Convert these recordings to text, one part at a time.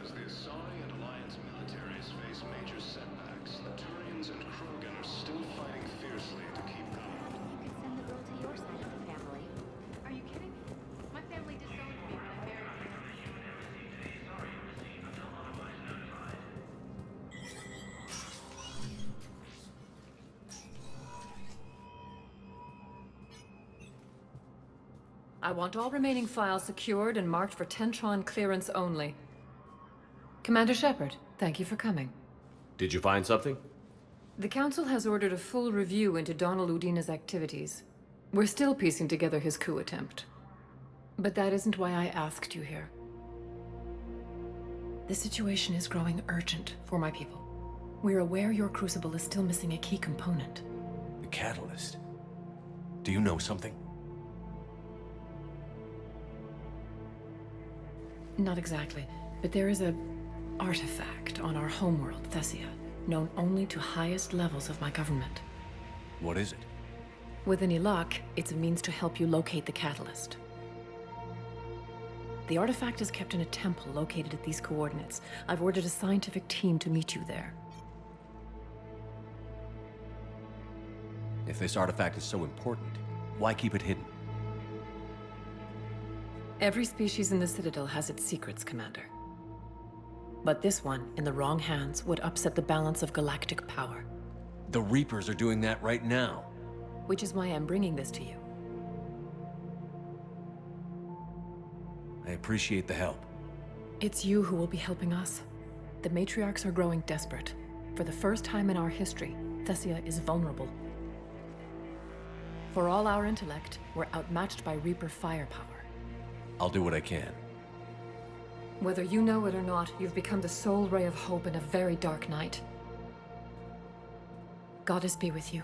As the Asari and Alliance militaries face major setbacks, the Turians and Krogan are still fighting fiercely to keep going. You could send the girl to your side of the family. Are you kidding? My family disowned me when I married her. I want all remaining files secured and marked for Tentron clearance only. Commander Shepard, thank you for coming. Did you find something? The Council has ordered a full review into Donald Udinas' activities. We're still piecing together his coup attempt. But that isn't why I asked you here. The situation is growing urgent for my people. We're aware your crucible is still missing a key component. The catalyst. Do you know something? Not exactly, but there is an artifact on our homeworld, Thessia, known only to highest levels of my government. What is it? With any luck, it's a means to help you locate the catalyst. The artifact is kept in a temple located at these coordinates. I've ordered a scientific team to meet you there. If this artifact is so important, why keep it hidden? Every species in the Citadel has its secrets, Commander. But this one, in the wrong hands, would upset the balance of galactic power. The Reapers are doing that right now. Which is why I'm bringing this to you. I appreciate the help. It's you who will be helping us. The matriarchs are growing desperate. For the first time in our history, Thessia is vulnerable. For all our intellect, we're outmatched by Reaper firepower. I'll do what I can. Whether you know it or not, you've become the sole ray of hope in a very dark night. Goddess be with you.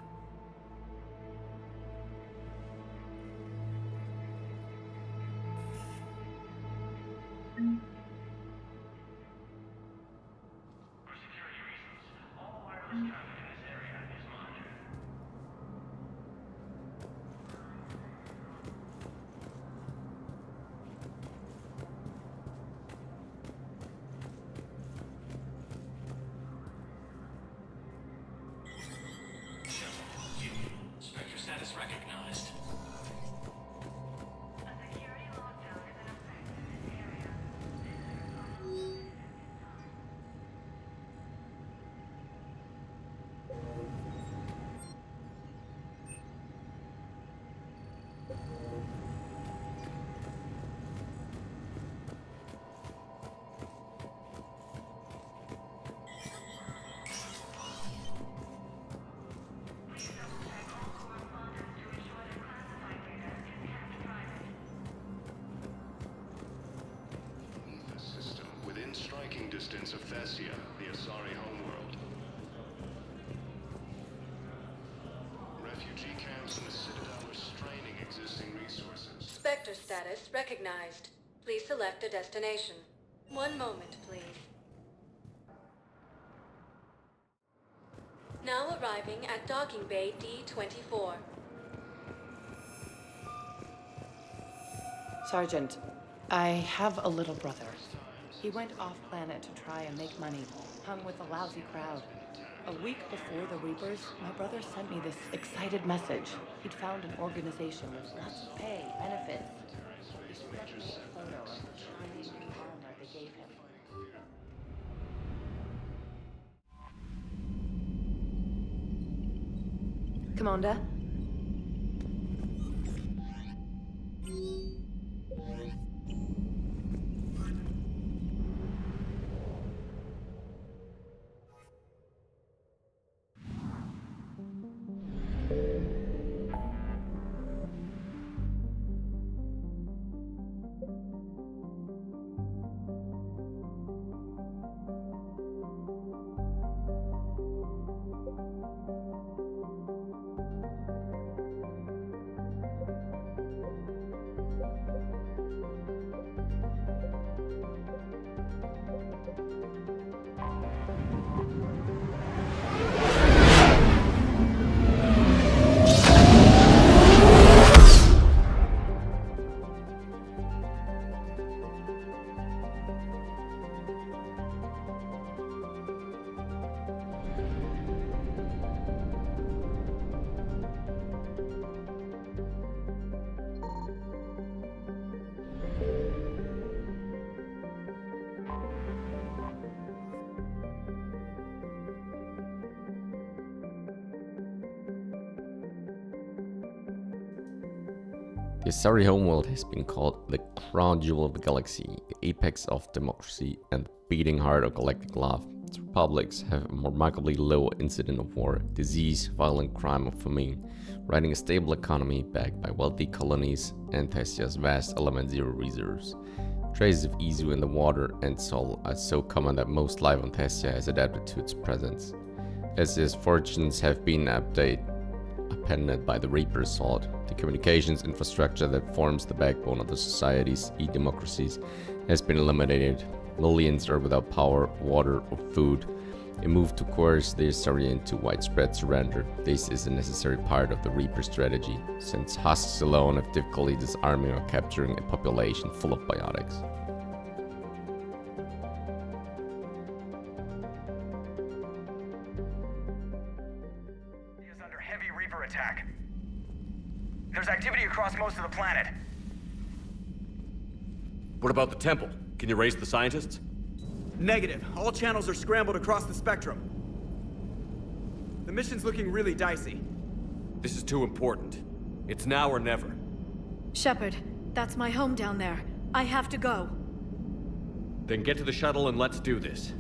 Spectre status recognized. A security lockdown is in effect in this area. Please double-check all correspondence to ensure that classified data is kept private. The system within striking distance of Thessia, the Asari homeworld. Refugee camps in the Citadel are straining existing resources. Spectre status recognized. Please select a destination. One moment, please. Now arriving at docking bay D24. Sergeant, I have a little brother. He went off-planet to try and make money, hung with a lousy crowd. A week before the Reapers, my brother sent me this excited message. He'd found an organization with lots of pay, benefits. He sent me a photo of the shiny new armor they gave him. Commander? The Asari homeworld has been called the crown jewel of the galaxy, the apex of democracy, and the beating heart of galactic love. Its republics have a remarkably low incident of war, disease, violent crime, or famine, riding a stable economy backed by wealthy colonies and Thessia's vast element zero reserves. Traces of Izu in the water and soil are so common that most life on Thessia has adapted to its presence. As its fortunes have been appended by the Reaper assault, the communications infrastructure that forms the backbone of the society's e-democracies has been eliminated. Millions are without power, water, or food. A move to coerce the Asari into widespread surrender. This is a necessary part of the Reaper strategy, since husks alone have difficulty disarming or capturing a population full of biotics. Is under heavy Reaper attack. There's activity across most of the planet. What about the temple? Can you raise the scientists? Negative. All channels are scrambled across the spectrum. The mission's looking really dicey. This is too important. It's now or never. Shepard, that's my home down there. I have to go. Then get to the shuttle and let's do this.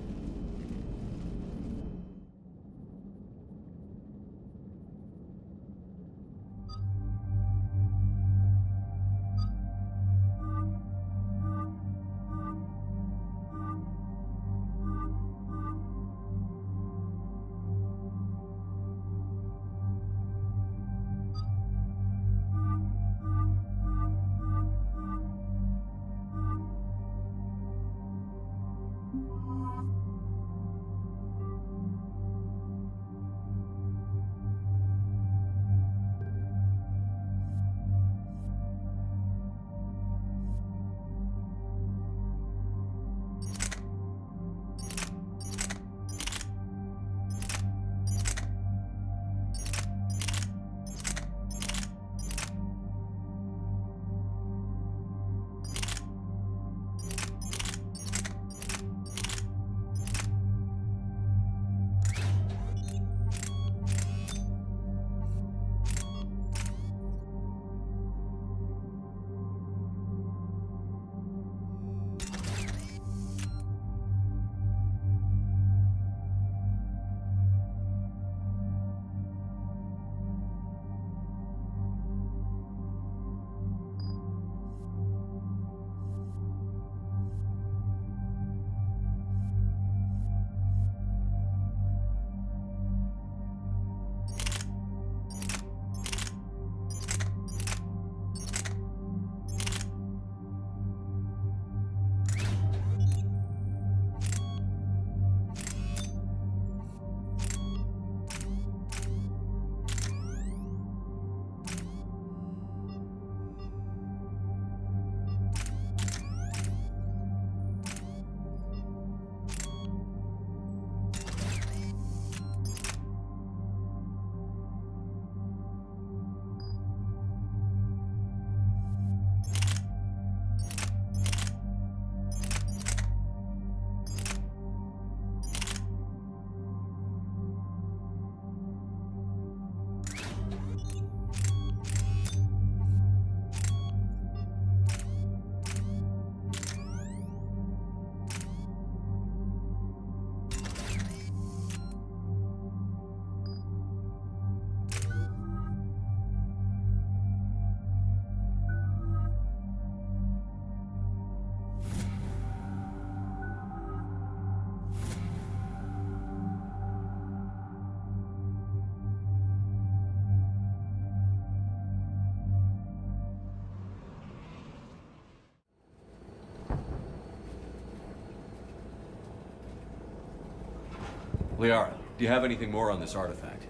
Liara, do you have anything more on this artifact?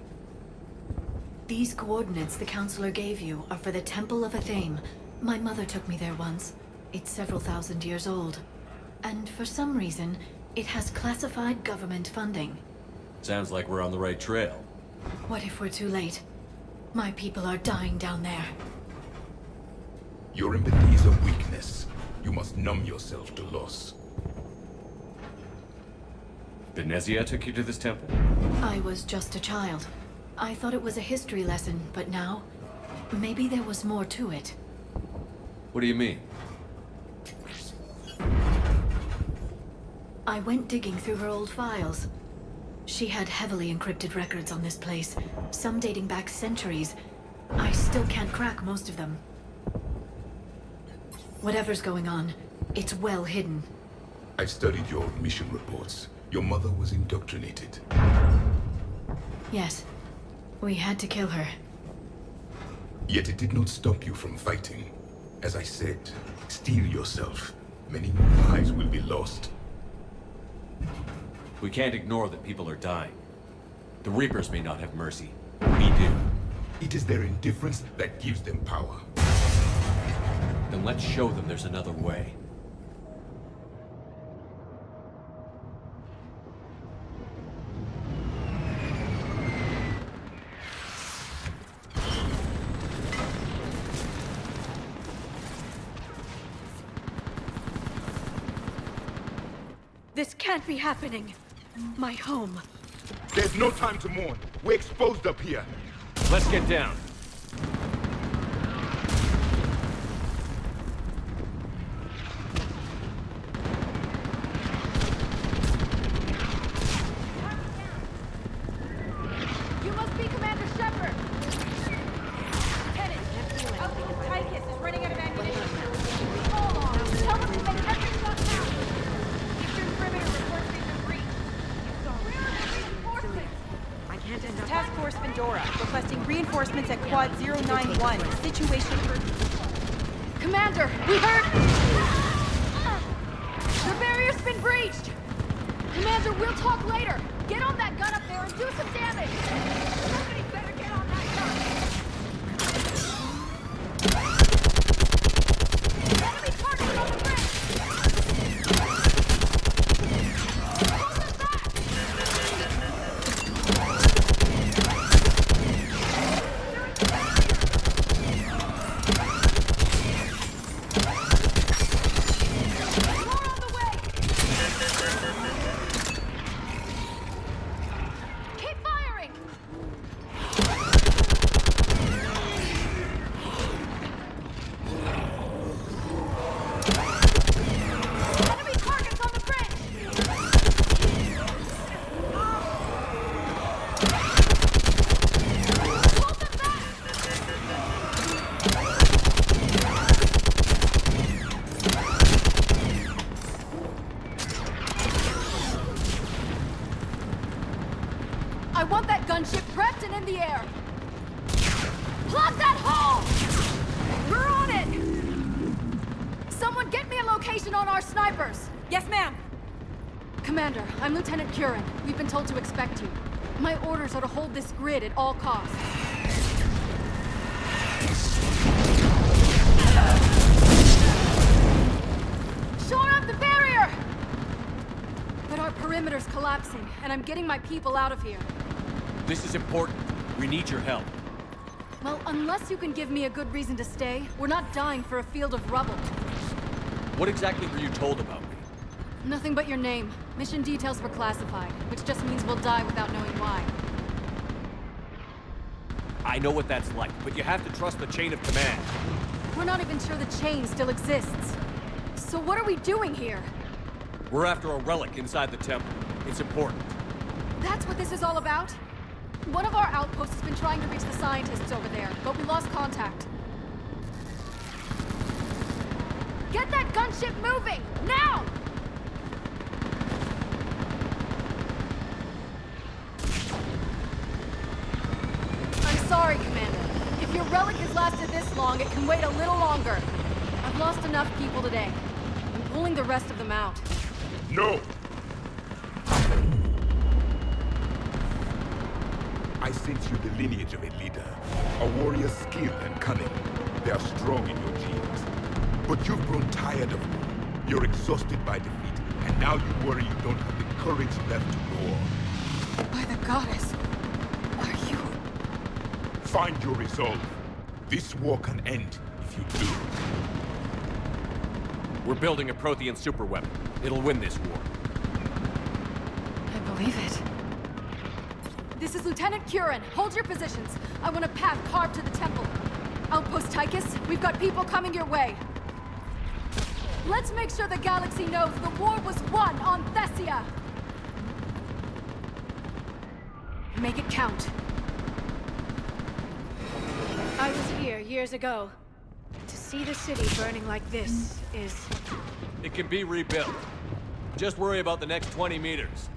These coordinates the Councilor gave you are for the Temple of Athame. My mother took me there once. It's several thousand years old. And for some reason, it has classified government funding. Sounds like we're on the right trail. What if we're too late? My people are dying down there. Your empathy is a weakness. You must numb yourself to loss. The Thessia took you to this temple? I was just a child. I thought it was a history lesson, but now, maybe there was more to it. What do you mean? I went digging through her old files. She had heavily encrypted records on this place, some dating back centuries. I still can't crack most of them. Whatever's going on, it's well hidden. I've studied your mission reports. Your mother was indoctrinated. Yes, we had to kill her. Yet it did not stop you from fighting. As I said, steel yourself. Many more lives will be lost. We can't ignore that people are dying. The Reapers may not have mercy. We do. It is their indifference that gives them power. Then let's show them there's another way. This can't be happening. My home. There's no time to mourn. We're exposed up here. Let's get down. You must be Commander Shepard! Lieutenant, Outpost Tychus is running out of ammunition. Hold on, tell them to make every shot count! Eastern perimeter reports they've been breached. Where are the reinforcements? I can't end up... Task Force Vendora, requesting reinforcements at Quad 091. Situation for... Commander, we heard... The barrier's been breached! Commander, we'll talk later! Get on that gun up there and do some damage! Somebody better get on that gun! Enemy target on the bridge! Hold them back! More on the way! Keep firing! Enemy targets on the bridge! Hold them back! I want that gunship prepped and in the air! Plug that hole! We're on it! Someone get me a location on our snipers! Yes, ma'am! Commander, I'm Lieutenant Curran. We've been told to expect you. My orders are to hold this grid at all costs. Shore up the barrier! But our perimeter's collapsing, and I'm getting my people out of here. This is important. We need your help. Well, unless you can give me a good reason to stay, we're not dying for a field of rubble. What exactly were you told about me? Nothing but your name. Mission details were classified, which just means we'll die without knowing why. I know what that's like, but you have to trust the chain of command. We're not even sure the chain still exists. So what are we doing here? We're after a relic inside the temple. It's important. That's what this is all about? One of our outposts has been trying to reach the scientists over there, but we lost contact. Get that gunship moving! Now! I'm sorry, Commander. If your relic has lasted this long, it can wait a little longer. I've lost enough people today. I'm pulling the rest of them out. No! I sense you the lineage of a leader. A warrior's skill and cunning. They are strong in your genes. But you've grown tired of war. You're exhausted by defeat, and now you worry you don't have the courage left to go on. By the goddess, are you... Find your resolve. This war can end if you do. We're building a Prothean superweapon. It'll win this war. I believe it. This is Lieutenant Curran. Hold your positions. I want a path carved to the temple. Outpost Tychus, we've got people coming your way. Let's make sure the galaxy knows the war was won on Thessia! Make it count. I was here years ago. To see the city burning like this is... It can be rebuilt. Just worry about the next 20 meters.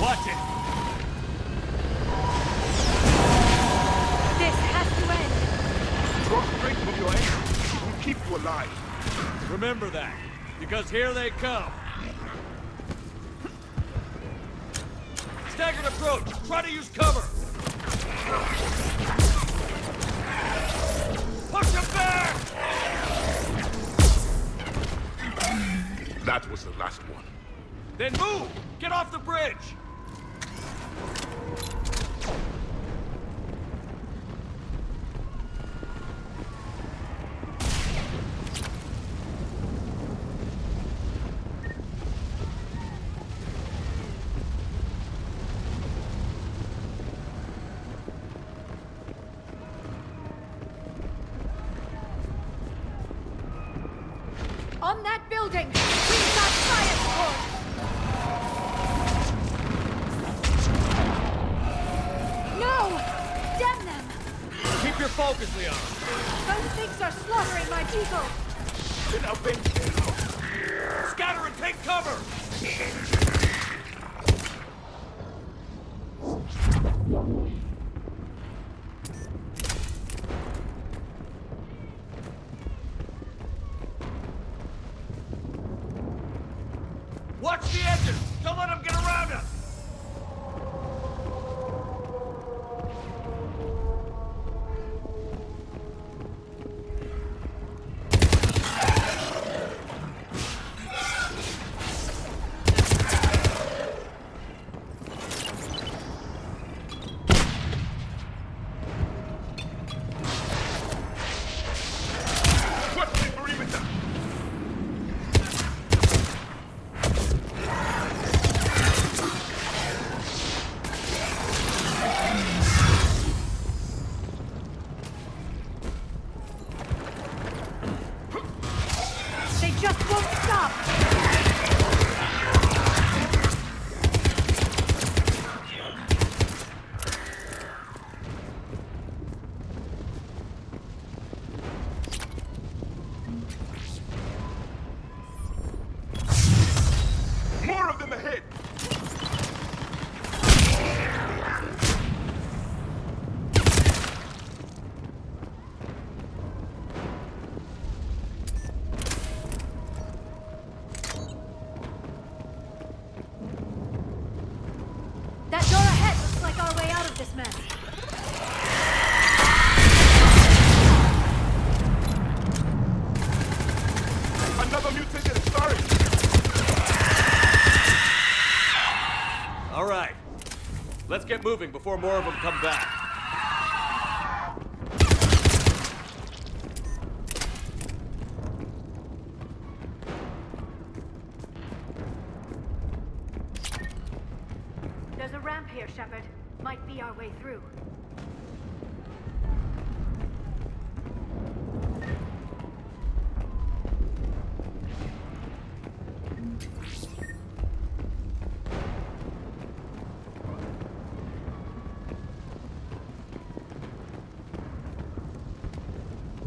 Watch it! This has to end! Draw straight from your aim. We'll keep you alive. Remember that, because here they come. Staggered approach! Try to use cover! Push him back! That was the last one. Then move! Get off the bridge! On that building! We've got fire support! No! Damn them! Keep your focus, Leon. Those things are slaughtering my people! Scatter and take cover! Watch the edges! Don't let them get around us! They just won't stop! More of them ahead! That door ahead looks like our way out of this mess. Another mutated Asari! All right. Let's get moving before more of them come back. There's a ramp here, Shepard. Might be our way through.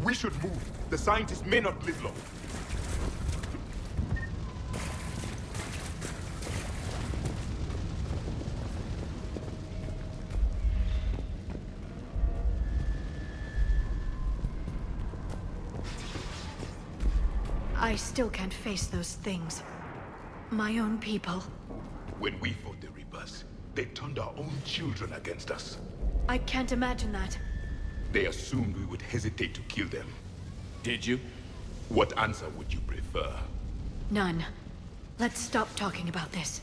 We should move. The scientists may not live long. I still can't face those things. My own people. When we fought the Reapers, they turned our own children against us. I can't imagine that. They assumed we would hesitate to kill them. Did you? What answer would you prefer? None. Let's stop talking about this.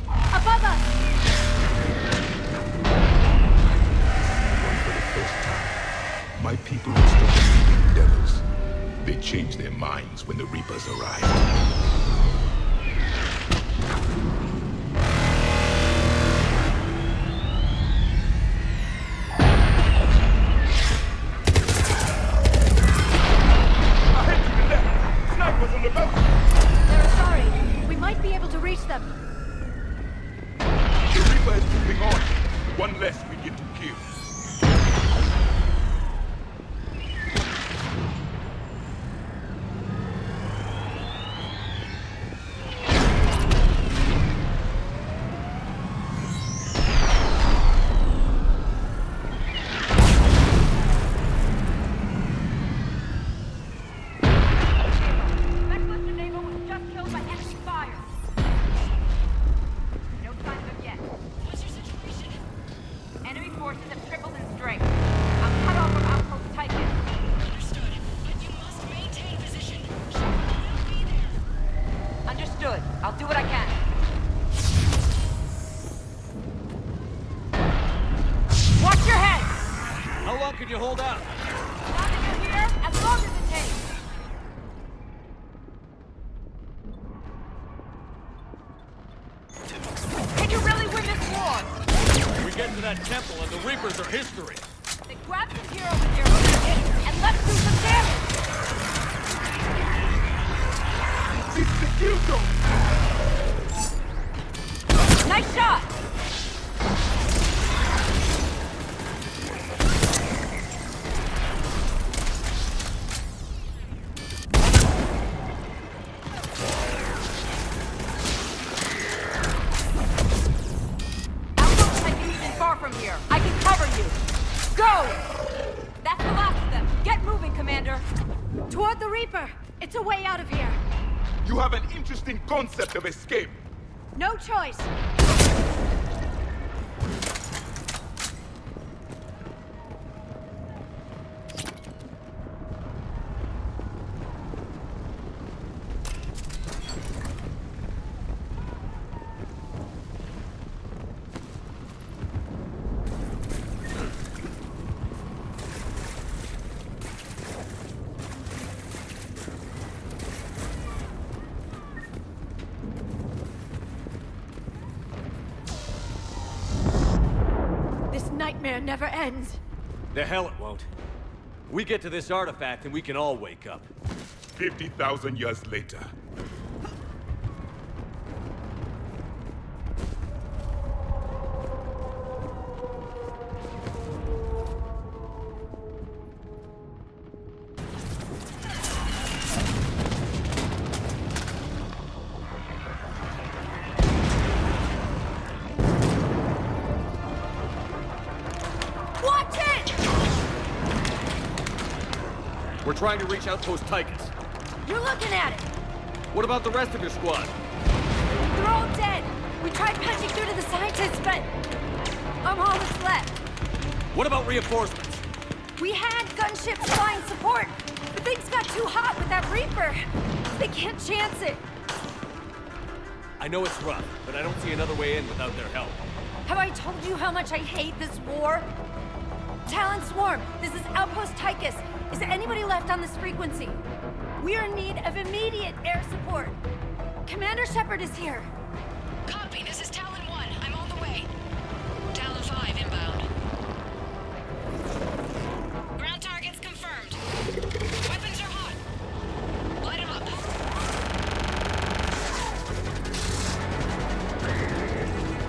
Above us! For the first time, my people would stop believing in devils. They changed their minds when the Reapers arrived. They're Asari. We might be able to reach them. The Reaper is moving on. One less we get to kill. I'll do what I can. Watch your head! How long can you hold out? Not if you're here, as long as it takes. Can you really win this war? We get to that temple and the Reapers are history. Then grab some hero material and let's do some damage! It's the kill zone! Nice shot! Far from here. I can cover you. Go! That's the last of them. Get moving, Commander. Toward the Reaper. It's a way out of here. You have an interesting concept of escape. No choice. Nightmare never ends. The hell it won't. We get to this artifact and we can all wake up. 50,000 years later. We're trying to reach Outpost Tychus. You're looking at it! What about the rest of your squad? They're all dead! We tried punching through to the scientists, but I'm all that's left. What about reinforcements? We had gunships flying support, but things got too hot with that Reaper. They can't chance it. I know it's rough, but I don't see another way in without their help. Have I told you how much I hate this war? Talon Swarm, this is Outpost Tychus. Is there anybody left on this frequency? We're in need of immediate air support. Commander Shepard is here. Copy, this is Talon 1. I'm on the way. Talon 5 inbound. Ground targets confirmed. Weapons are hot. Light them up.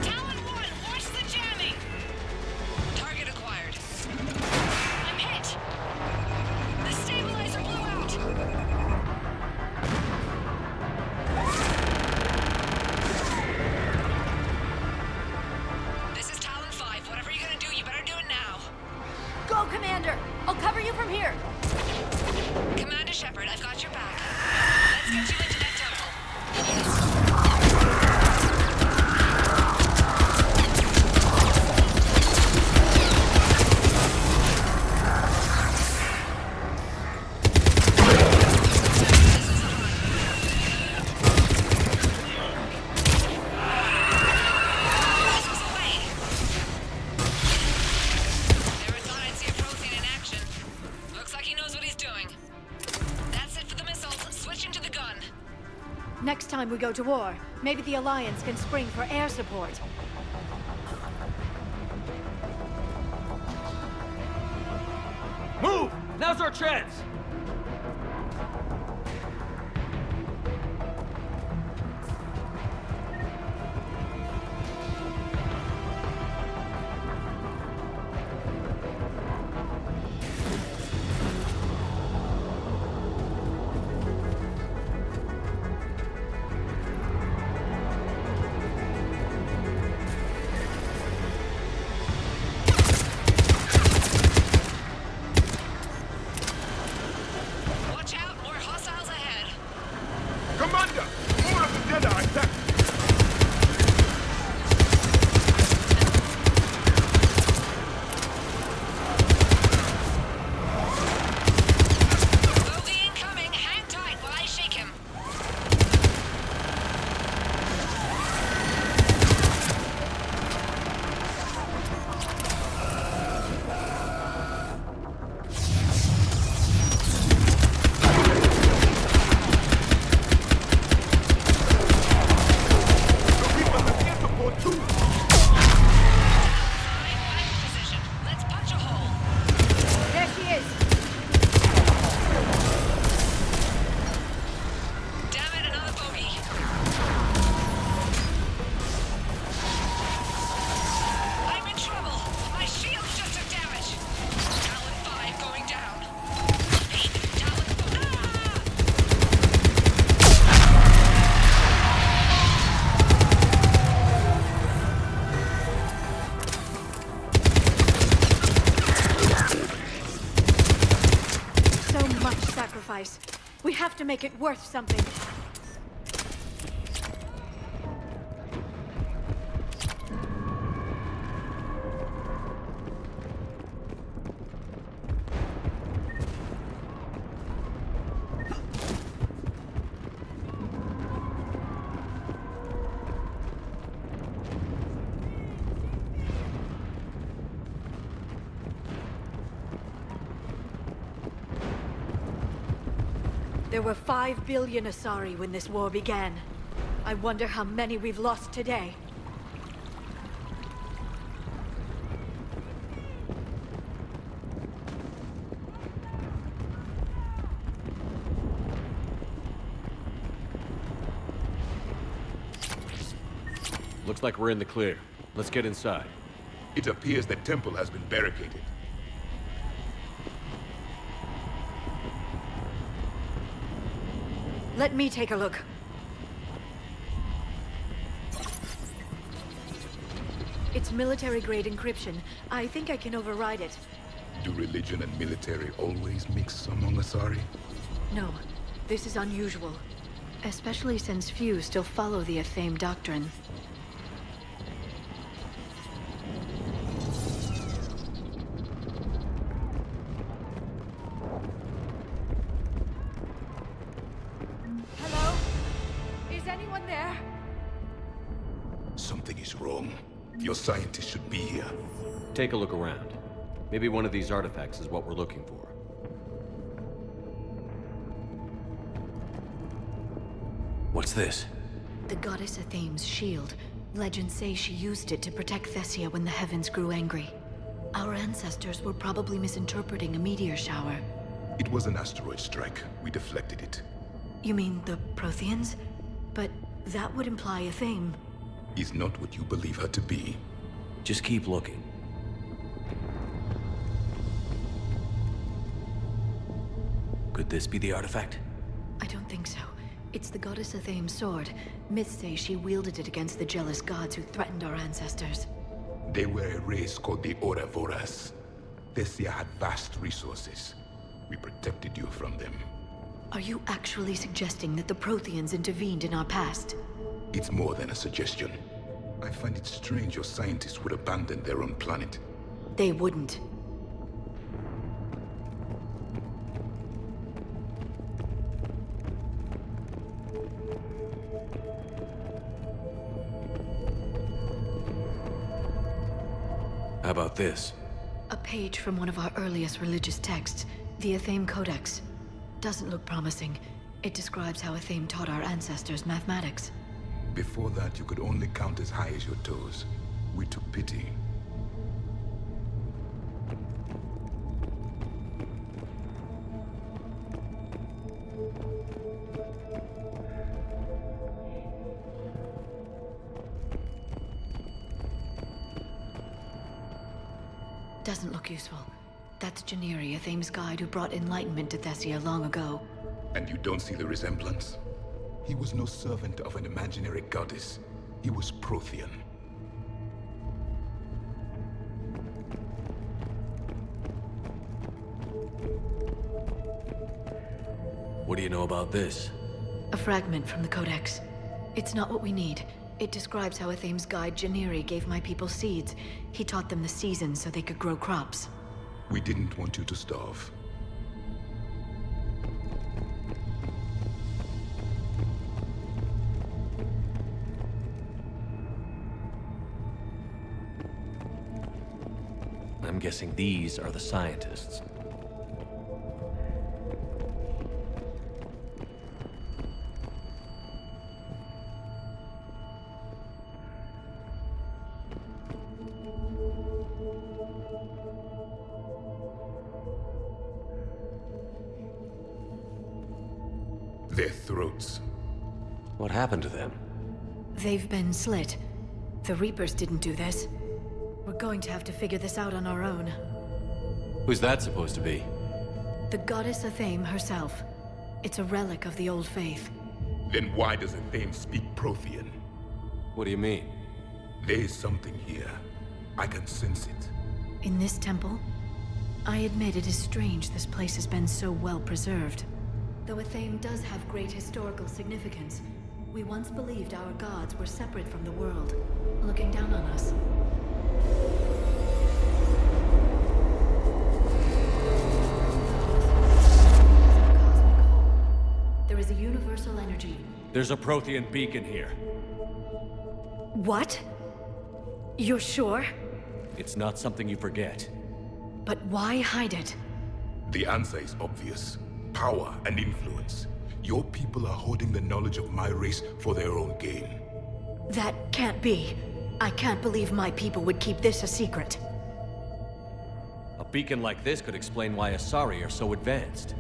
Talon 1, watch the jamming! Target acquired. I'm hit! The stabilizer blew out! Next time we go to war, maybe the Alliance can spring for air support. Move! Now's our chance! We have to make it worth something. There were 5 billion Asari when this war began. I wonder how many we've lost today. Looks like we're in the clear. Let's get inside. It appears the temple has been barricaded. Let me take a look. It's military-grade encryption. I think I can override it. Do religion and military always mix among Asari? No, this is unusual. Especially since few still follow the acclaimed doctrine. Hello? Is anyone there? Something is wrong. Your scientists should be here. Take a look around. Maybe one of these artifacts is what we're looking for. What's this? The goddess Athame's shield. Legends say she used it to protect Thessia when the heavens grew angry. Our ancestors were probably misinterpreting a meteor shower. It was an asteroid strike. We deflected it. You mean the Protheans? But that would imply Athame. Is not what you believe her to be. Just keep looking. Could this be the artifact? I don't think so. It's the goddess Athame's sword. Myths say she wielded it against the jealous gods who threatened our ancestors. They were a race called the Voras. Thessia had vast resources. We protected you from them. Are you actually suggesting that the Protheans intervened in our past? It's more than a suggestion. I find it strange your scientists would abandon their own planet. They wouldn't. How about this? A page from one of our earliest religious texts, the Athame Codex. Doesn't look promising. It describes how Athame taught our ancestors mathematics. Before that, you could only count as high as your toes. We took pity. Doesn't look useful. That's Janiri, Athame's guide who brought enlightenment to Thessia long ago. And you don't see the resemblance? He was no servant of an imaginary goddess. He was Prothean. What do you know about this? A fragment from the Codex. It's not what we need. It describes how Athame's guide Janiri gave my people seeds. He taught them the seasons so they could grow crops. We didn't want you to starve. I'm guessing these are the scientists. Their throats. What happened to them? They've been slit. The Reapers didn't do this. We're going to have to figure this out on our own. Who's that supposed to be? The goddess Athame herself. It's a relic of the old faith. Then why does Athame speak Prothean? What do you mean? There is something here. I can sense it. In this temple? I admit it is strange this place has been so well preserved. Though Athame does have great historical significance, we once believed our gods were separate from the world, looking down on us. There is a universal energy. There's a Prothean beacon here. What? You're sure? It's not something you forget. But why hide it? The answer is obvious. Power and influence. Your people are hoarding the knowledge of my race for their own gain. That can't be. I can't believe my people would keep this a secret. A beacon like this could explain why Assari are so advanced.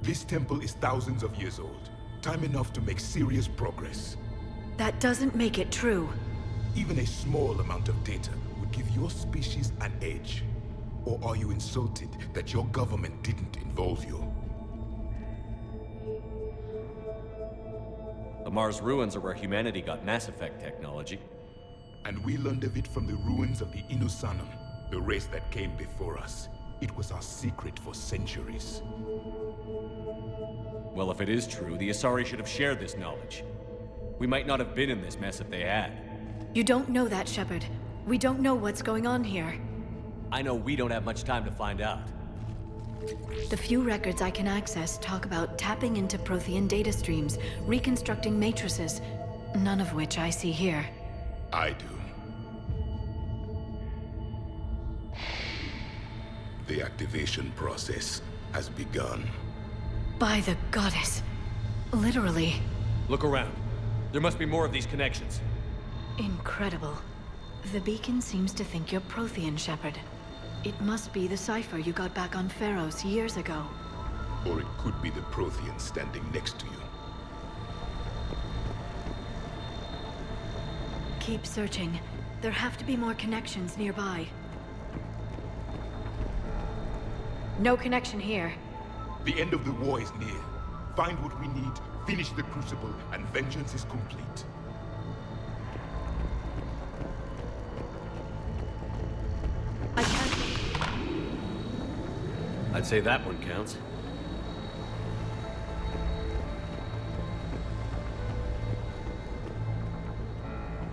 This temple is thousands of years old. Time enough to make serious progress. That doesn't make it true. Even a small amount of data would give your species an edge. Or are you insulted that your government didn't involve you? The Mars ruins are where humanity got Mass Effect technology. And we learned of it from the ruins of the Inusanum, the race that came before us. It was our secret for centuries. Well, if it is true, the Assari should have shared this knowledge. We might not have been in this mess if they had. You don't know that, Shepard. We don't know what's going on here. I know we don't have much time to find out. The few records I can access talk about tapping into Prothean data streams, reconstructing matrices, none of which I see here. I do. The activation process has begun. By the goddess. Literally. Look around. There must be more of these connections. Incredible. The beacon seems to think you're Prothean, Shepard. It must be the cipher you got back on Pharos years ago. Or it could be the Prothean standing next to you. Keep searching. There have to be more connections nearby. No connection here. The end of the war is near. Find what we need, finish the Crucible, and vengeance is complete. I can't... I'd say that one counts.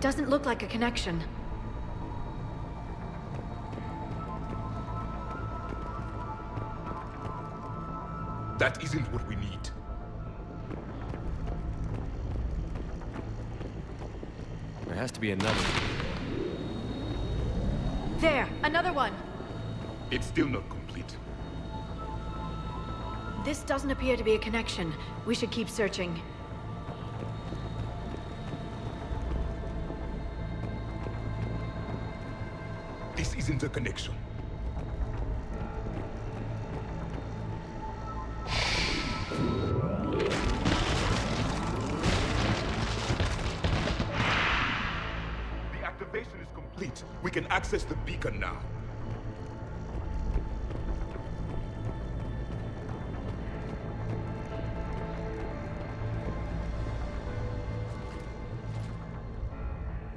Doesn't look like a connection. That isn't what we need. There has to be another. There, another one. It's still not complete. This doesn't appear to be a connection. We should keep searching. This isn't a connection. The activation is complete. We can access the beacon now.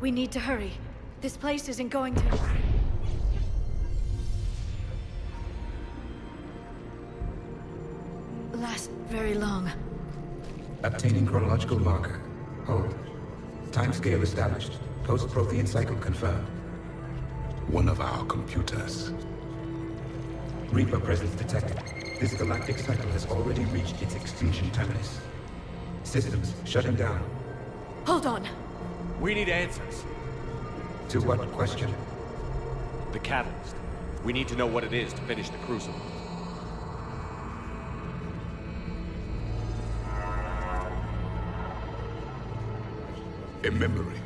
We need to hurry. This place isn't going to... last very long. Obtaining chronological marker. Hold. Timescale established. Post-Prothean cycle confirmed. One of our computers. Reaper presence detected. This galactic cycle has already reached its extinction terminus. Systems shutting down. Hold on. We need answers. To what question? The catalyst. We need to know what it is to finish the Crucible. A memory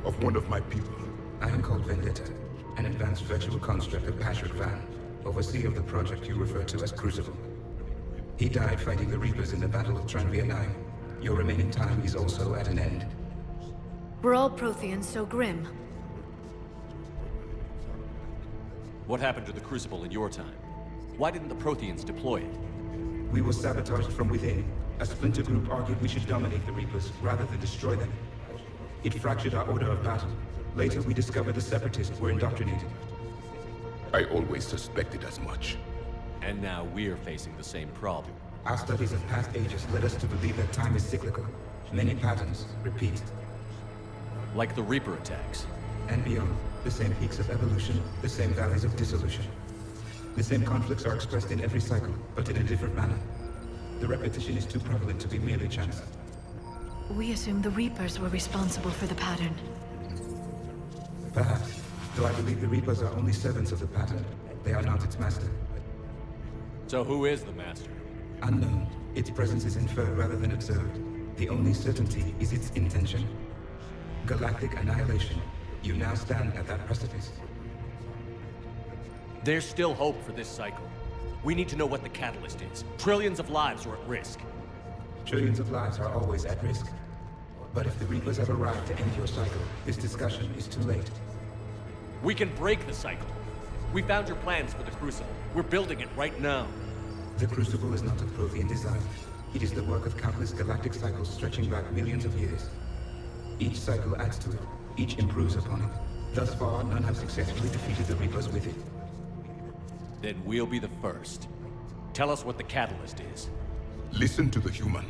of one of my people. I am called Vendetta, an advanced virtual construct of Patrick Van, overseer of the project you refer to as Crucible. He died fighting the Reapers in the Battle of Tranvia 9. Your remaining time is also at an end. We're all Protheans so grim. What happened to the Crucible in your time? Why didn't the Protheans deploy it? We were sabotaged from within. A splinter group argued we should dominate the Reapers rather than destroy them. It fractured our order of battle. Later, we discovered the Separatists were indoctrinated. I always suspected as much. And now we're facing the same problem. Our studies of past ages led us to believe that time is cyclical. Many patterns repeat. Like the Reaper attacks. And beyond, the same peaks of evolution, the same valleys of dissolution. The same conflicts are expressed in every cycle, but in a different manner. The repetition is too prevalent to be merely chance. We assumed the Reapers were responsible for the pattern. Perhaps, though I believe the Reapers are only servants of the pattern. They are not its master. So who is the master? Unknown. Its presence is inferred rather than observed. The only certainty is its intention. Galactic annihilation. You now stand at that precipice. There's still hope for this cycle. We need to know what the catalyst is. Trillions of lives are at risk. Trillions of lives are always at risk. But if the Reapers have arrived to end your cycle, this discussion is too late. We can break the cycle. We found your plans for the Crucible. We're building it right now. The Crucible is not of Prothean design. It is the work of countless galactic cycles stretching back millions of years. Each cycle adds to it. Each improves upon it. Thus far, none have successfully defeated the Reapers with it. Then we'll be the first. Tell us what the catalyst is. Listen to the human.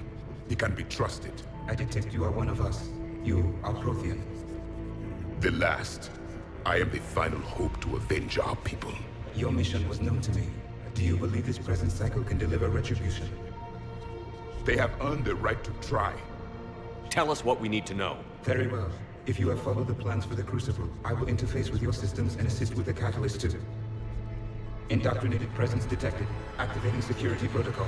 He can be trusted. I detect you are one of us. You are Prothean. The last. I am the final hope to avenge our people. Your mission was known to me. Do you believe this present cycle can deliver retribution? They have earned the right to try. Tell us what we need to know. Very well. If you have followed the plans for the Crucible, I will interface with your systems and assist with the catalyst too. Indoctrinated presence detected. Activating security protocol.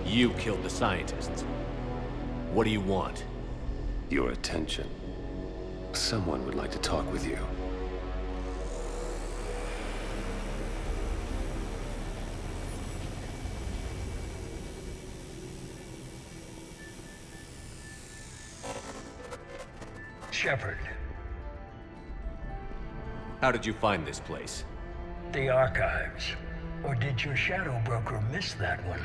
You killed the scientists. What do you want? Your attention. Someone would like to talk with you. Shepard. How did you find this place? The archives. Or did your shadow broker miss that one?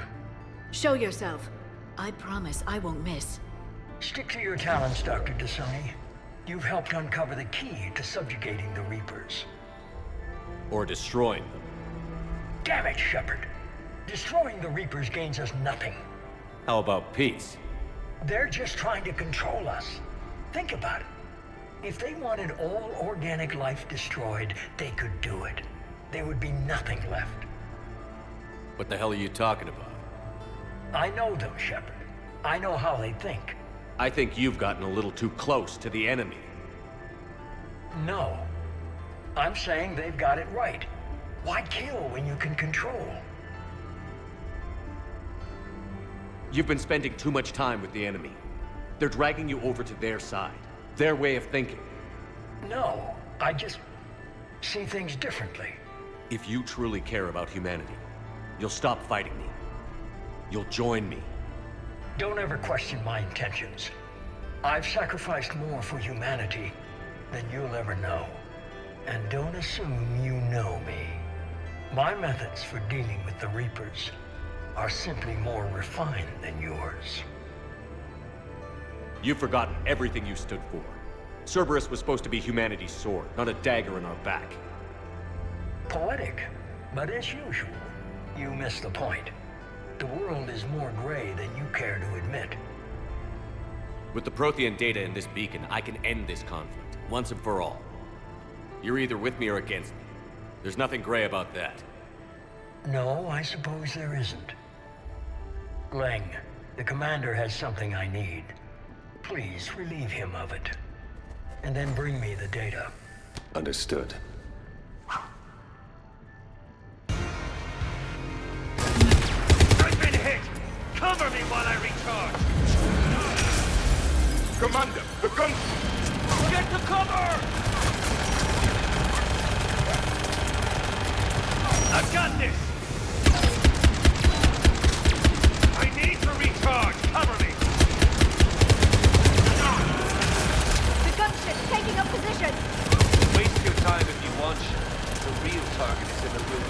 Show yourself. I promise I won't miss. Stick to your talents, Dr. T'Soni. You've helped uncover the key to subjugating the Reapers. Or destroying them. Damn it, Shepard. Destroying the Reapers gains us nothing. How about peace? They're just trying to control us. Think about it. If they wanted all organic life destroyed, they could do it. There would be nothing left. What the hell are you talking about? I know them, Shepard. I know how they think. I think you've gotten a little too close to the enemy. No. I'm saying they've got it right. Why kill when you can control? You've been spending too much time with the enemy. They're dragging you over to their side. Their way of thinking. No, I just see things differently. If you truly care about humanity, you'll stop fighting me. You'll join me. Don't ever question my intentions. I've sacrificed more for humanity than you'll ever know. And don't assume you know me. My methods for dealing with the Reapers are simply more refined than yours. You've forgotten everything you stood for. Cerberus was supposed to be humanity's sword, not a dagger in our back. Poetic, but as usual, you miss the point. The world is more gray than you care to admit. With the Prothean data in this beacon, I can end this conflict, once and for all. You're either with me or against me. There's nothing gray about that. No, I suppose there isn't. Leng, the commander has something I need. Please relieve him of it. And then bring me the data. Understood. I've been hit! Cover me while I recharge! Commander, the gun... Get to cover! I've got this! I need to recharge! Cover me! The gunship's taking up position! Waste your time if you want. The real target is in the room.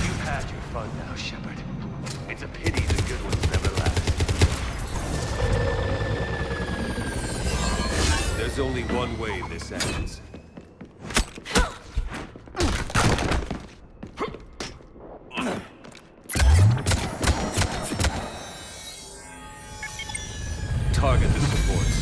You've had your fun now, Shepard. It's a pity the good ones never last. There's only one way this ends. Target the supports.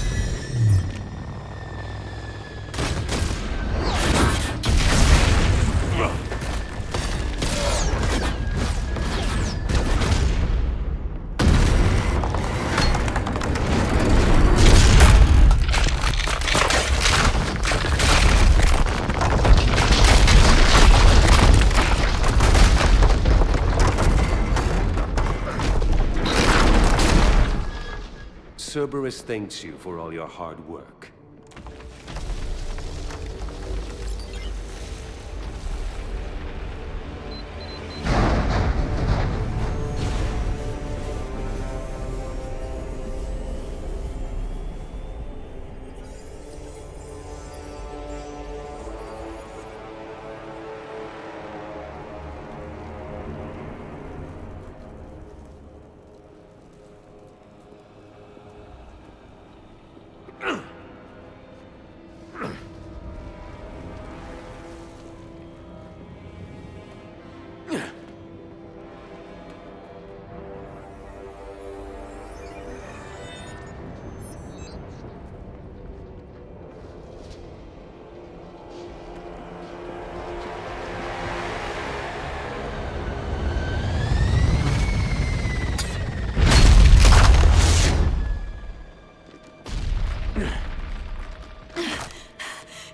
Cerberus thanks you for all your hard work.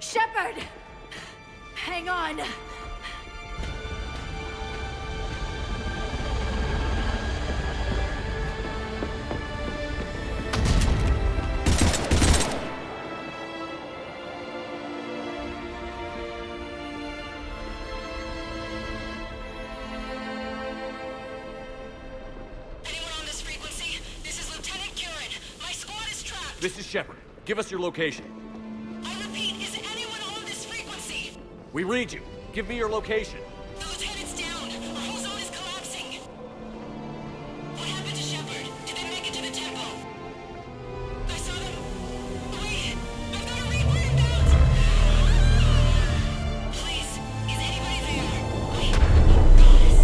Shepard! Hang on! This is Shepard. Give us your location. I repeat, is anyone on this frequency? We read you. Give me your location. The lieutenant's down. Our whole zone is collapsing. What happened to Shepard? Did they make it to the temple? I saw them. Wait, I've got a Reaper inbound. Please, is anybody there? Wait, guys,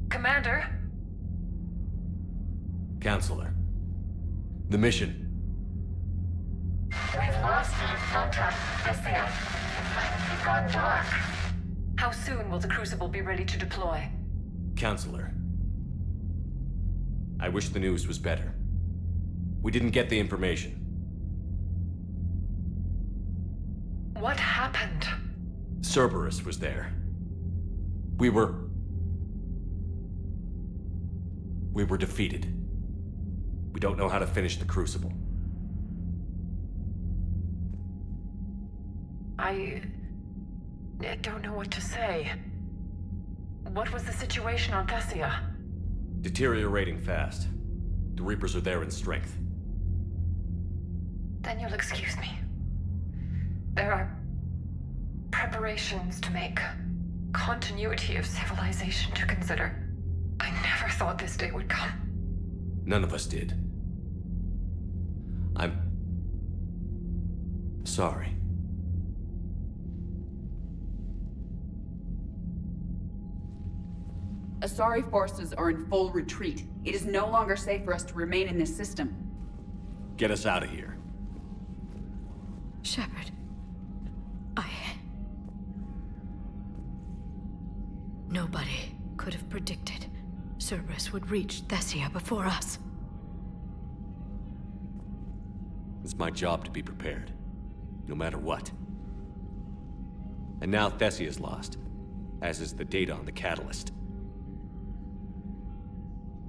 Commander? Counselor. The mission. We've lost contact with Thessia. It's gone dark. How soon will the Crucible be ready to deploy? Counselor. I wish the news was better. We didn't get the information. What happened? Cerberus was there. We were defeated. We don't know how to finish the Crucible. I don't know what to say. What was the situation on Thessia? Deteriorating fast. The Reapers are there in strength. Then you'll excuse me. There are preparations to make, continuity of civilization to consider. I never thought this day would come. None of us did. I'm sorry. Asari forces are in full retreat. It is no longer safe for us to remain in this system. Get us out of here. Shepard. Nobody could have predicted Cerberus would reach Thessia before us. It's my job to be prepared, no matter what. And now Thessia's lost, as is the data on the catalyst.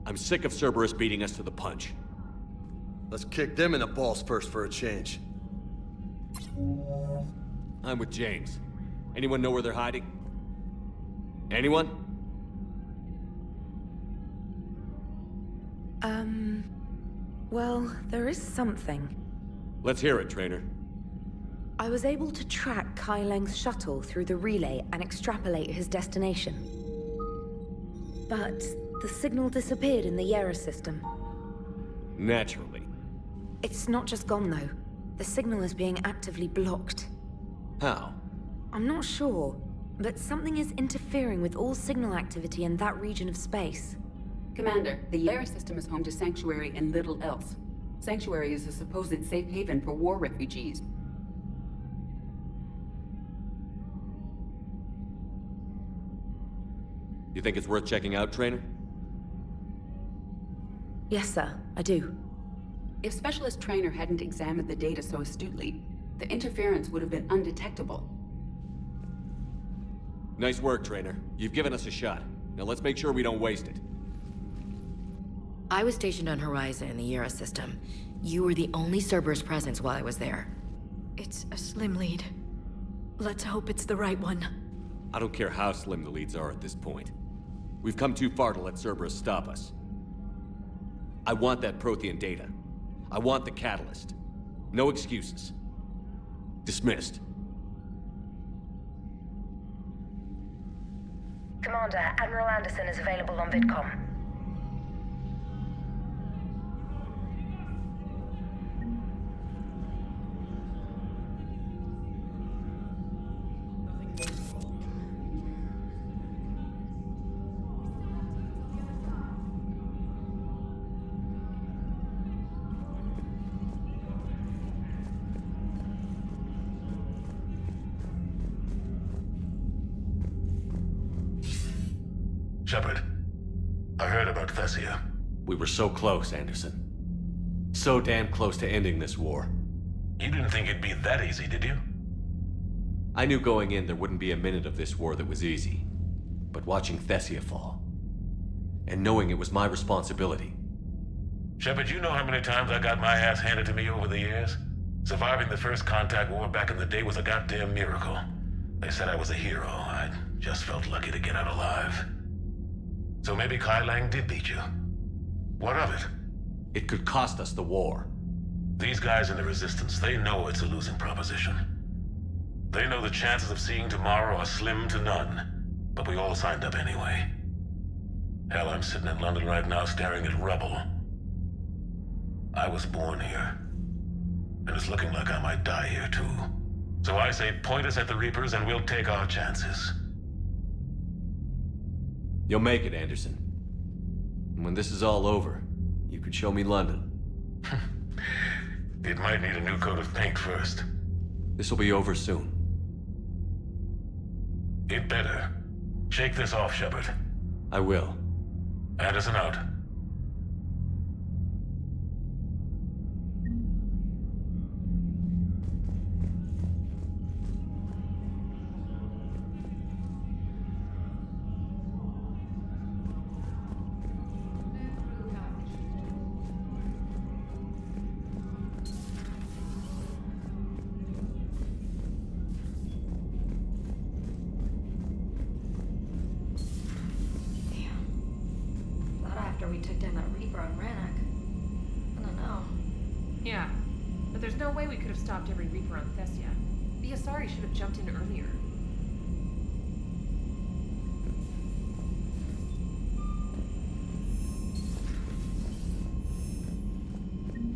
I'm sick of Cerberus beating us to the punch. Let's kick them in the balls first for a change. I'm with James. Anyone know where they're hiding? Anyone? Well, there is something. Let's hear it, Trainer. I was able to track Kai Leng's shuttle through the relay and extrapolate his destination. But the signal disappeared in the Yera system. Naturally. It's not just gone, though. The signal is being actively blocked. How? I'm not sure, but something is interfering with all signal activity in that region of space. Commander, the Yera system is home to Sanctuary and little else. Sanctuary is a supposed safe haven for war refugees. You think it's worth checking out, Trainer? Yes, sir, I do. If Specialist Trainer hadn't examined the data so astutely, the interference would have been undetectable. Nice work, Trainer. You've given us a shot. Now let's make sure we don't waste it. I was stationed on Horizon in the Yera system. You were the only Cerberus presence while I was there. It's a slim lead. Let's hope it's the right one. I don't care how slim the leads are at this point. We've come too far to let Cerberus stop us. I want that Prothean data. I want the catalyst. No excuses. Dismissed. Commander, Admiral Anderson is available on VidCom. Shepard, I heard about Thessia. We were so close, Anderson. So damn close to ending this war. You didn't think it'd be that easy, did you? I knew going in there wouldn't be a minute of this war that was easy. But watching Thessia fall, and knowing it was my responsibility. Shepard, you know how many times I got my ass handed to me over the years? Surviving the first contact war back in the day was a goddamn miracle. They said I was a hero. I just felt lucky to get out alive. So maybe Kai Lang did beat you. What of it? It could cost us the war. These guys in the Resistance, they know it's a losing proposition. They know the chances of seeing tomorrow are slim to none. But we all signed up anyway. Hell, I'm sitting in London right now staring at rubble. I was born here. And it's looking like I might die here too. So I say point us at the Reapers and we'll take our chances. You'll make it, Anderson. And when this is all over, you could show me London. It might need a new coat of paint first. This'll be over soon. It better. Shake this off, Shepard. I will. Anderson out. We took down that Reaper on Rannoch. I don't know. Yeah, but there's no way we could have stopped every Reaper on Thessia. The Asari should have jumped in earlier.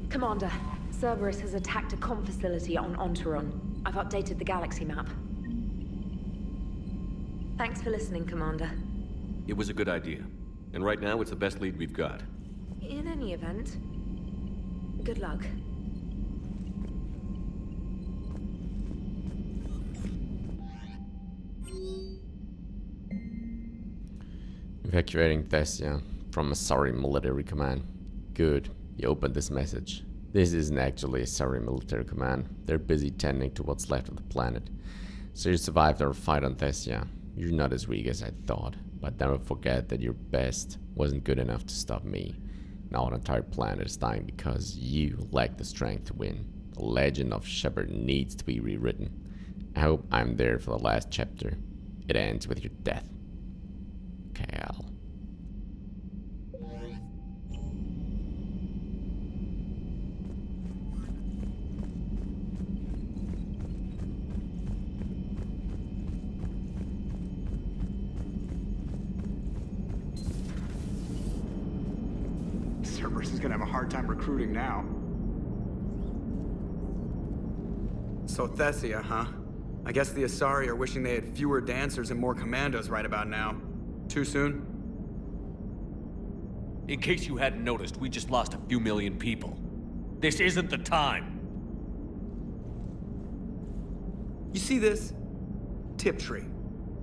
Commander, Cerberus has attacked a comm facility on Ontaron. I've updated the galaxy map. Thanks for listening, Commander. It was a good idea. And right now, it's the best lead we've got. In any event, good luck. Evacuating Thessia from Asari military command. Good, you opened this message. This isn't actually Asari military command. They're busy tending to what's left of the planet. So you survived our fight on Thessia. You're not as weak as I thought. But never forget that your best wasn't good enough to stop me. Now an entire planet is dying because you lack the strength to win. The legend of Shepard needs to be rewritten. I hope I'm there for the last chapter. It ends with your death. Cal. Cerberus is gonna have a hard time recruiting now. So Thessia, huh? I guess the Asari are wishing they had fewer dancers and more commandos right about now. Too soon? In case you hadn't noticed, we just lost a few million people. This isn't the time. You see this? Tiptree.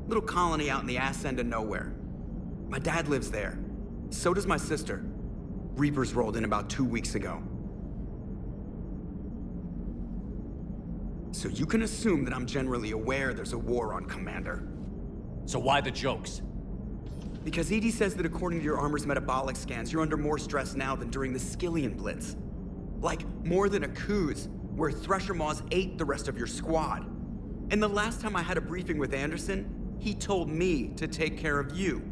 Little colony out in the ass end of nowhere. My dad lives there. So does my sister. Reapers rolled in about 2 weeks ago. So you can assume that I'm generally aware there's a war on, Commander. So why the jokes? Because EDI says that according to your armor's metabolic scans, you're under more stress now than during the Skillian Blitz. Like, more than a Kuz, where Thresher Maws ate the rest of your squad. And the last time I had a briefing with Anderson, he told me to take care of you.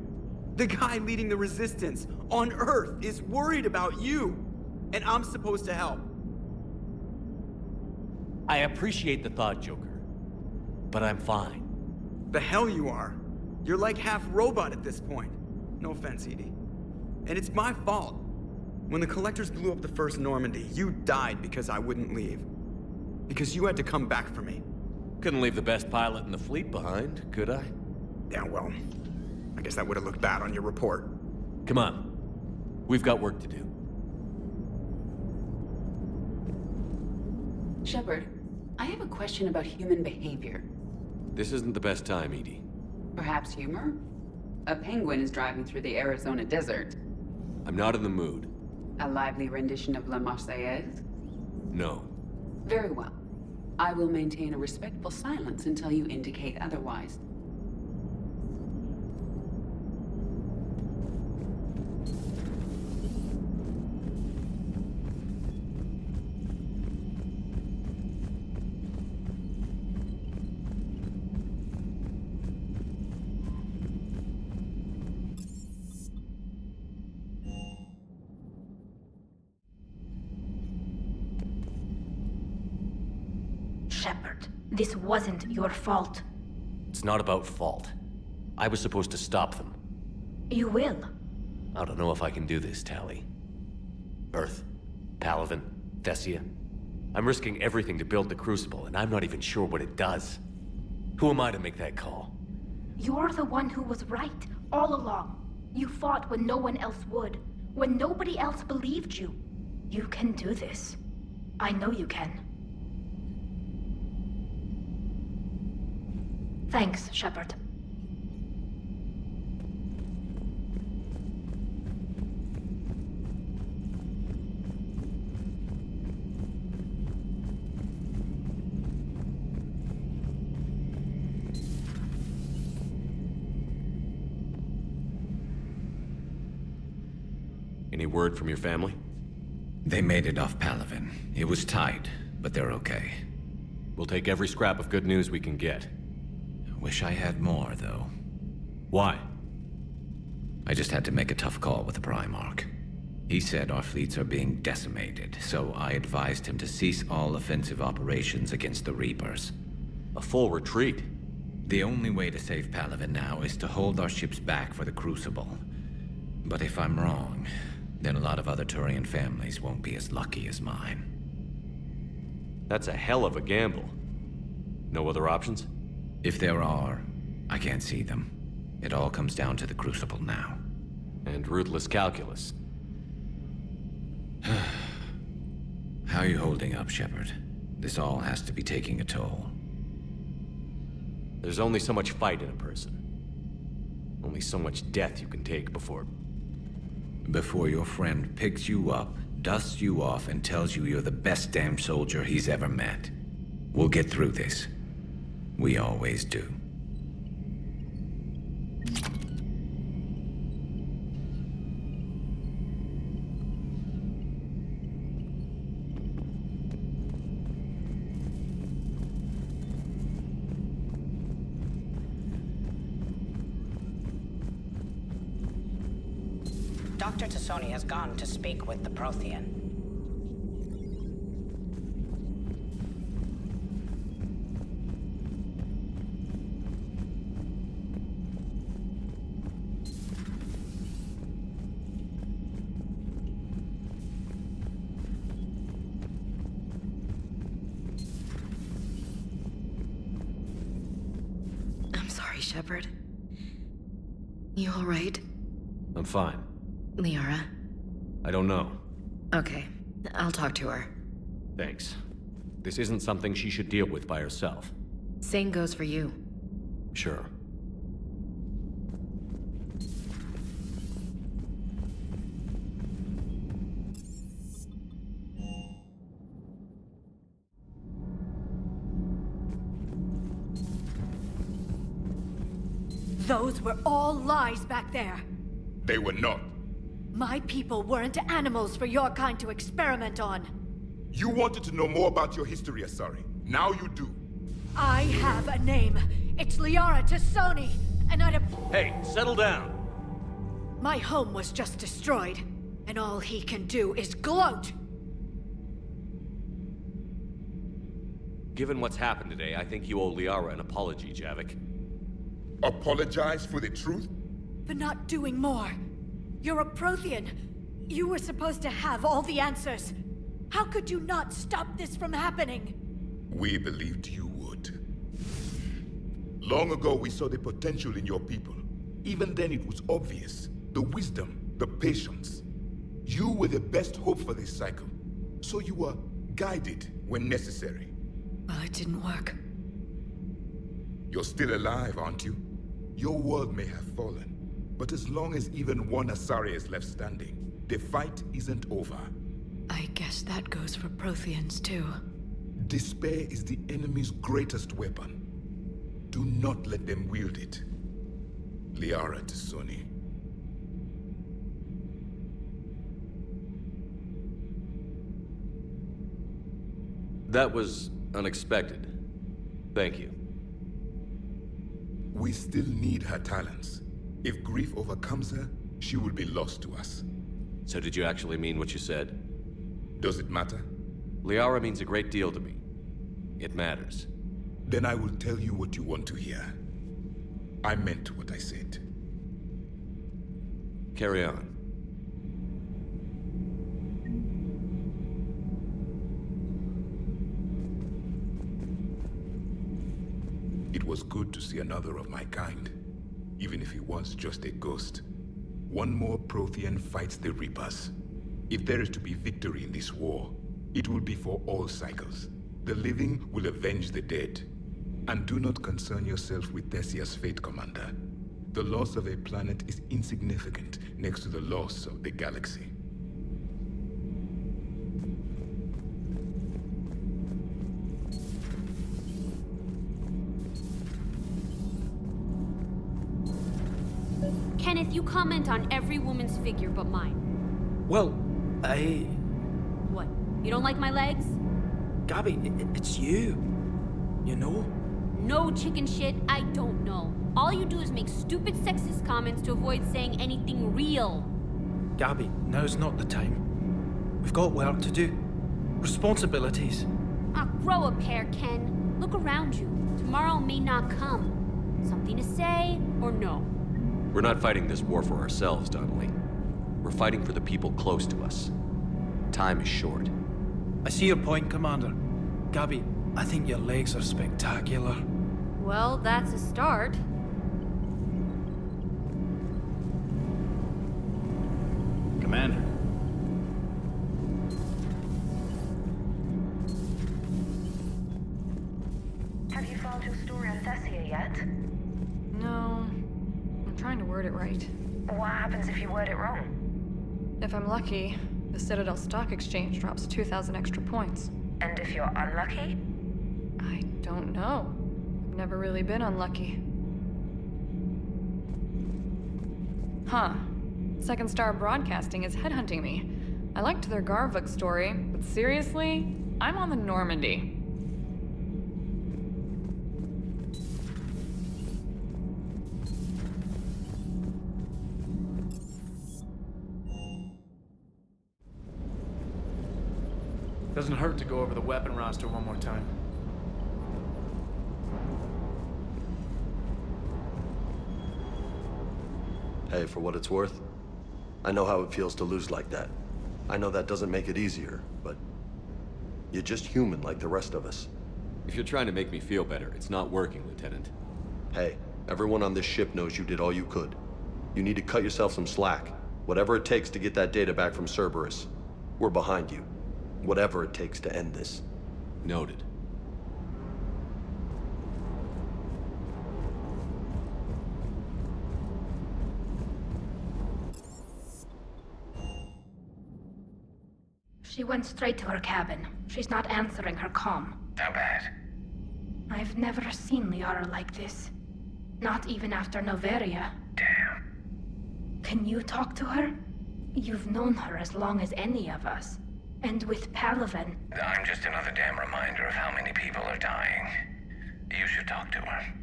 The guy leading the resistance on Earth is worried about you, and I'm supposed to help. I appreciate the thought, Joker, but I'm fine. The hell you are. You're like half robot at this point. No offense, EDI. And it's my fault. When the Collectors blew up the first Normandy, you died because I wouldn't leave. Because you had to come back for me. Couldn't leave the best pilot in the fleet behind, could I? Yeah, well, I guess that would have looked bad on your report. Come on. We've got work to do. Shepard, I have a question about human behavior. This isn't the best time, EDI. Perhaps humor? A penguin is driving through the Arizona desert. I'm not in the mood. A lively rendition of La Marseillaise? No. Very well. I will maintain a respectful silence until you indicate otherwise. Shepard, this wasn't your fault. It's not about fault. I was supposed to stop them. You will. I don't know if I can do this, Tali. Earth, Palaven, Thessia. I'm risking everything to build the Crucible, and I'm not even sure what it does. Who am I to make that call? You're the one who was right, all along. You fought when no one else would, when nobody else believed you. You can do this. I know you can. Thanks, Shepard. Any word from your family? They made it off Palaven. It was tight, but they're okay. We'll take every scrap of good news we can get. Wish I had more, though. Why? I just had to make a tough call with the Primarch. He said our fleets are being decimated, so I advised him to cease all offensive operations against the Reapers. A full retreat? The only way to save Palaven now is to hold our ships back for the Crucible. But if I'm wrong, then a lot of other Turian families won't be as lucky as mine. That's a hell of a gamble. No other options? If there are, I can't see them. It all comes down to the Crucible now. And ruthless calculus. How are you holding up, Shepard? This all has to be taking a toll. There's only so much fight in a person. Only so much death you can take before your friend picks you up, dusts you off, and tells you you're the best damn soldier he's ever met. We'll get through this. We always do. Dr. Tassoni has gone to speak with the Prothean. I'm sorry, Shepard. You all right? I'm fine. Liara? I don't know. Okay, I'll talk to her. Thanks. This isn't something she should deal with by herself. Same goes for you. Sure. Those were all lies back there. They were not. My people weren't animals for your kind to experiment on. You wanted to know more about your history, Asari. Now you do. I have a name. It's Liara Tassoni, and I'd have... Hey, settle down! My home was just destroyed, and all he can do is gloat! Given what's happened today, I think you owe Liara an apology, Javik. Apologize for the truth? For not doing more. You're a Prothean. You were supposed to have all the answers. How could you not stop this from happening? We believed you would. Long ago, we saw the potential in your people. Even then, it was obvious. The wisdom, the patience. You were the best hope for this cycle. So you were guided when necessary. Well, it didn't work. You're still alive, aren't you? Your world may have fallen. But as long as even one Asari is left standing, the fight isn't over. I guess that goes for Protheans, too. Despair is the enemy's greatest weapon. Do not let them wield it. Liara Tassoni. That was unexpected. Thank you. We still need her talents. If grief overcomes her, she will be lost to us. So did you actually mean what you said? Does it matter? Liara means a great deal to me. It matters. Then I will tell you what you want to hear. I meant what I said. Carry on. It was good to see another of my kind, even if he was just a ghost. one more Prothean fights the Reapers. If there is to be victory in this war, it will be for all cycles. The living will avenge the dead. And do not concern yourself with Thessia's fate, Commander. The loss of a planet is insignificant next to the loss of the galaxy. Kenneth, you comment on every woman's figure but mine. Well, What? You don't like my legs? Gabby, it's you. You know? No chicken shit, I don't know. All you do is make stupid sexist comments to avoid saying anything real. Gabby, now's not the time. We've got work to do. Responsibilities. Ah, grow a pair, Ken. Look around you. Tomorrow may not come. Something to say or no? We're not fighting this war for ourselves, Donnelly. We're fighting for the people close to us. Time is short. I see your point, Commander. Gabby, I think your legs are spectacular. Well, that's a start. Commander. Have you filed your story on Thessia yet? No. I'm trying to word it right. What happens if you word it wrong? If I'm lucky, the Citadel Stock Exchange drops 2,000 extra points. And if you're unlucky? I don't know. I've never really been unlucky. Huh. Second Star Broadcasting is headhunting me. I liked their Garvuk story, but seriously, I'm on the Normandy. Doesn't hurt to go over the weapon roster one more time. Hey, for what it's worth, I know how it feels to lose like that. I know that doesn't make it easier, but you're just human like the rest of us. If you're trying to make me feel better, it's not working, Lieutenant. Hey, everyone on this ship knows you did all you could. You need to cut yourself some slack. Whatever it takes to get that data back from Cerberus. We're behind you. Whatever it takes to end this. Noted. She went straight to her cabin. She's not answering her comm. How bad? I've never seen Liara like this. Not even after Noveria. Damn. Can you talk to her? You've known her as long as any of us. And with Palaven... I'm just another damn reminder of how many people are dying. You should talk to her.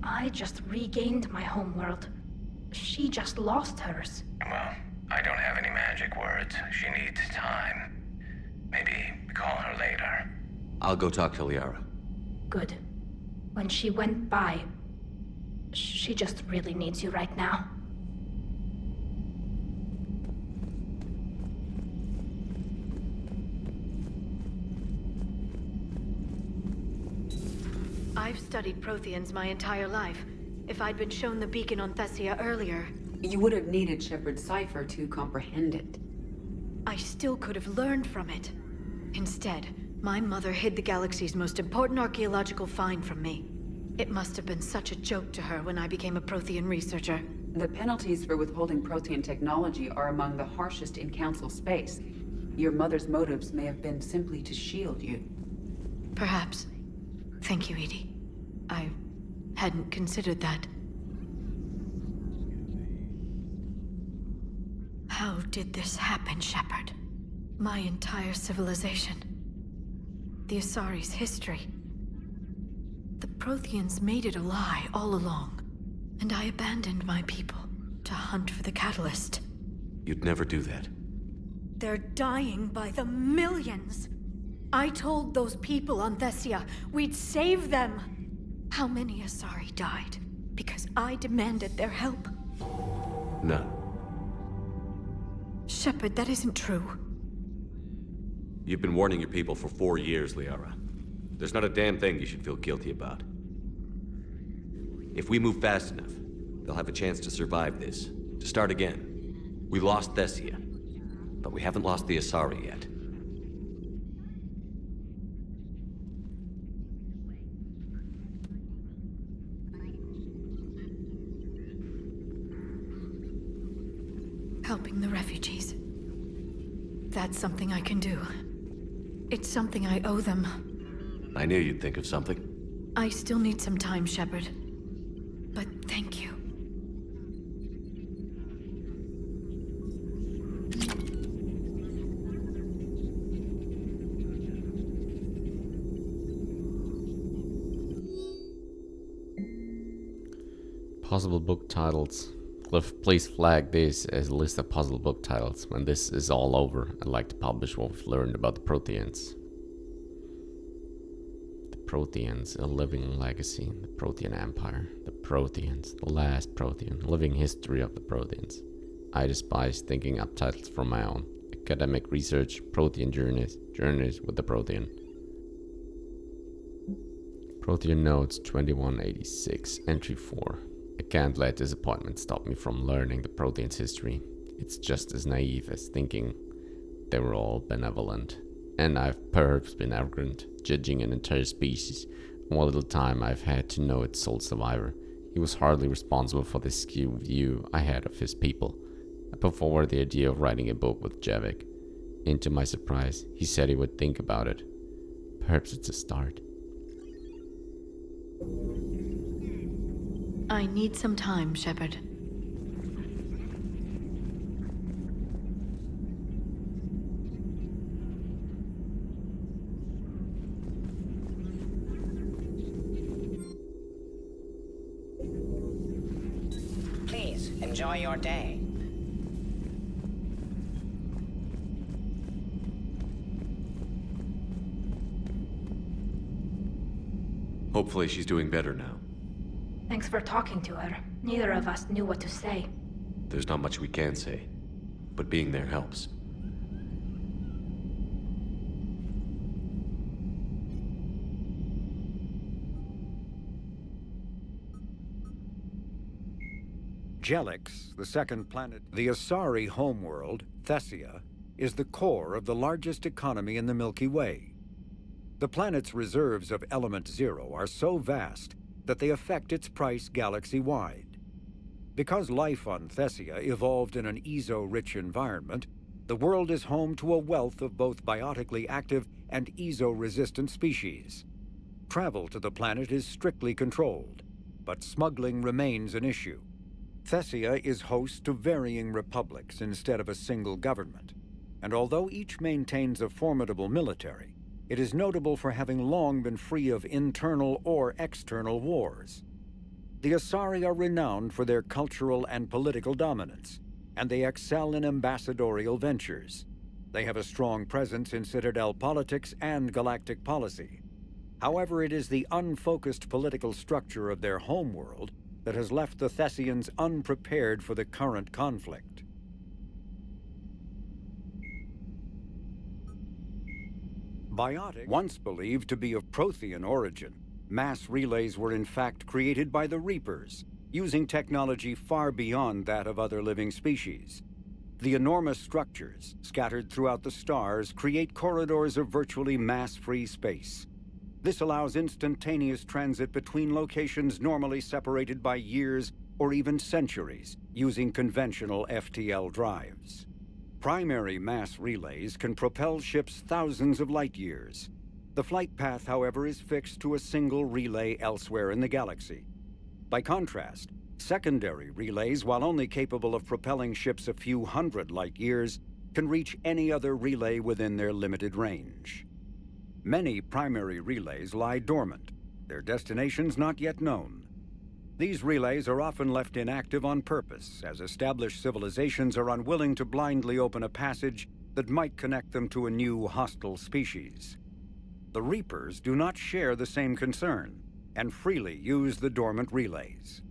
I just regained my homeworld. She just lost hers. Well, I don't have any magic words. She needs time. Maybe call her later. I'll go talk to Liara. Good. When she went by, she just really needs you right now. I've studied Protheans my entire life. If I'd been shown the beacon on Thessia earlier... You would have needed Shepard's cipher to comprehend it. I still could have learned from it. Instead, my mother hid the galaxy's most important archaeological find from me. It must have been such a joke to her when I became a Prothean researcher. The penalties for withholding Prothean technology are among the harshest in Council space. Your mother's motives may have been simply to shield you. Perhaps. Thank you, Edie. I hadn't considered that. How did this happen, Shepard? My entire civilization. The Asari's history. The Protheans made it a lie all along, and I abandoned my people to hunt for the catalyst. You'd never do that. They're dying by the millions. I told those people on Thessia we'd save them. How many Asari died because I demanded their help? None. Shepard, that isn't true. You've been warning your people for 4 years, Liara. There's not a damn thing you should feel guilty about. If we move fast enough, they'll have a chance to survive this. To start again, we lost Thessia, but we haven't lost the Asari yet. Helping the refugees. That's something I can do. It's something I owe them. I knew you'd think of something. I still need some time, Shepard. But thank you. Possible book titles. Cliff, please flag this as a list of possible book titles. When this is all over, I'd like to publish what we've learned about the Protheans. The Protheans, a living legacy. The Prothean Empire. The Protheans, the last Prothean. Living history of the Protheans. I despise thinking up titles from my own. Academic research, Prothean journeys with the Prothean. Prothean Notes 2186, Entry 4. I can't let disappointment stop me from learning the Protheans' history. It's just as naive as thinking they were all benevolent. And I've perhaps been arrogant, judging an entire species in what little time I've had to know its sole survivor. He was hardly responsible for the skewed view I had of his people. I put forward the idea of writing a book with Javik. And to my surprise, he said he would think about it. Perhaps it's a start. I need some time, Shepard. Please, enjoy your day. Hopefully she's doing better now. Thanks for talking to her. Neither of us knew what to say. There's not much we can say, but being there helps. Jelix, the second planet, the Asari homeworld, Thessia, is the core of the largest economy in the Milky Way. The planet's reserves of Element Zero are so vast that they affect its price galaxy-wide. Because life on Thessia evolved in an ezo-rich environment, the world is home to a wealth of both biotically active and ezo-resistant species. Travel to the planet is strictly controlled, but smuggling remains an issue. Thessia is host to varying republics instead of a single government, and although each maintains a formidable military, it is notable for having long been free of internal or external wars. The Asari are renowned for their cultural and political dominance, and they excel in ambassadorial ventures. They have a strong presence in Citadel politics and galactic policy. However, it is the unfocused political structure of their homeworld that has left the Thessians unprepared for the current conflict. Biotic, once believed to be of Prothean origin, mass relays were in fact created by the Reapers, using technology far beyond that of other living species. The enormous structures, scattered throughout the stars, create corridors of virtually mass-free space. This allows instantaneous transit between locations normally separated by years or even centuries, using conventional FTL drives. Primary mass relays can propel ships thousands of light years. The flight path, however, is fixed to a single relay elsewhere in the galaxy. By contrast, secondary relays, while only capable of propelling ships a few hundred light years, can reach any other relay within their limited range. Many primary relays lie dormant, their destinations not yet known. These relays are often left inactive on purpose, as established civilizations are unwilling to blindly open a passage that might connect them to a new hostile species. The Reapers do not share the same concern, and freely use the dormant relays.